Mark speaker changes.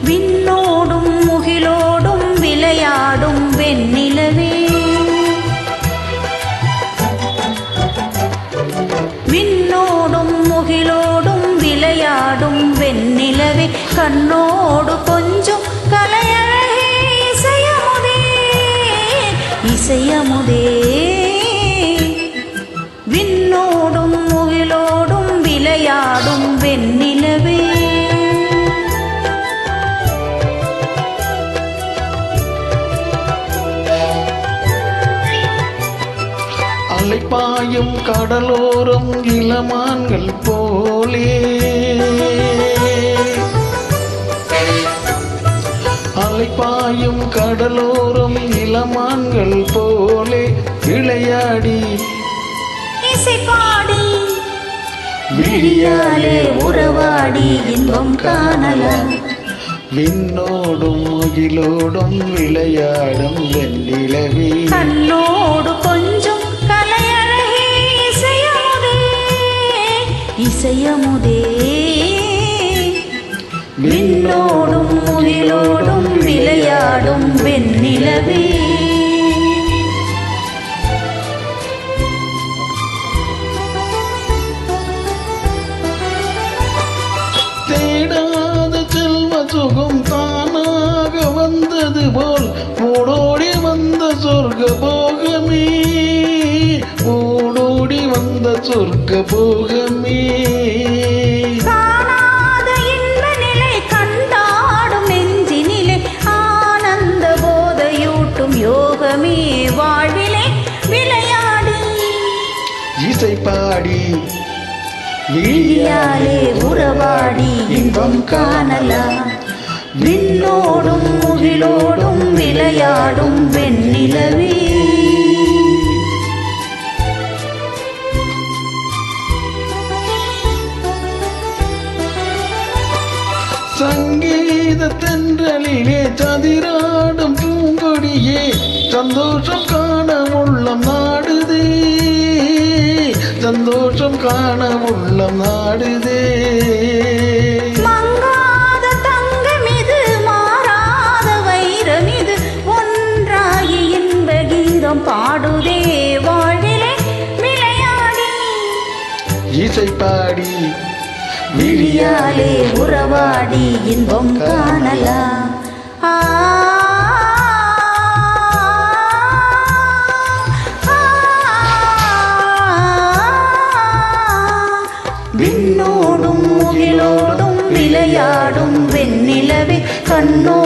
Speaker 1: விண்ணோடும் முகிலோடும் விளையாடும் வெண்ணிலவே, விண்ணோடும் முகிலோடும் விளையாடும் வெண்ணிலவே, கண்ணோடு கொஞ்சம் கலையழகே இசையமுதே, இசையமுதே. விண்ணோடும் முகிலோடும் விளையாடும் வெண்ணிலவே,
Speaker 2: அலைப்பாயும் கடலோரம் இளமான்கள் போலே, அலைப்பாயும் கடலோரம் இளமான்கள் போலே விளையாடி
Speaker 1: இசைப்பாடி விழியாலே உறவாடி இன்பம் காணலாம்.
Speaker 2: விண்ணோடும் முகிலோடும் விளையாடும் வெண்ணிலவே,
Speaker 1: கண்ணோடு கொஞ்சம் கலையழகே இசையமுதே, இசையமுதே. விண்ணோடும் முகிலோடும் விளையாடும் வெண்ணிலவே,
Speaker 2: தேடாத செல்வ சுகம் தானாக வந்தது போல் ஓடோடி வந்த சொர்க்க போகமே, ஓடோடி வந்த சொர்க்க போகமே.
Speaker 1: காணாத இன்ப நிலை கண்டாடும் நெஞ்சினிலே, ஆனந்த போதையூட்டும் யோகமே வாழ்விலே விளையாடி
Speaker 2: இசைப்பாடி
Speaker 1: விழியாலே உறவாடி இன்பம் காணலாம். விண்ணோடும் முகிலோடும் விளையாடும் வெண்ணிலவே,
Speaker 2: சங்கீத தென்றலிலே சதிராடும் பூங்கொடியே, சந்தோஷம் காண உள்ளம் நாடுதே, சந்தோஷம் காண உள்ளம் நாடுதே.
Speaker 1: மங்காத தங்கமிது மாறாத வைரமிது, ஒன்றாகி இன்ப கீதம் பாடுதே வாழ்விலே விளையாடி
Speaker 2: இசைப்பாடி
Speaker 1: விழியாலே உறவாடி இன்பம் காணலாம். விண்ணோடும் முகிலோடும் விளையாடும் வெண்ணிலவே, கண்ணோ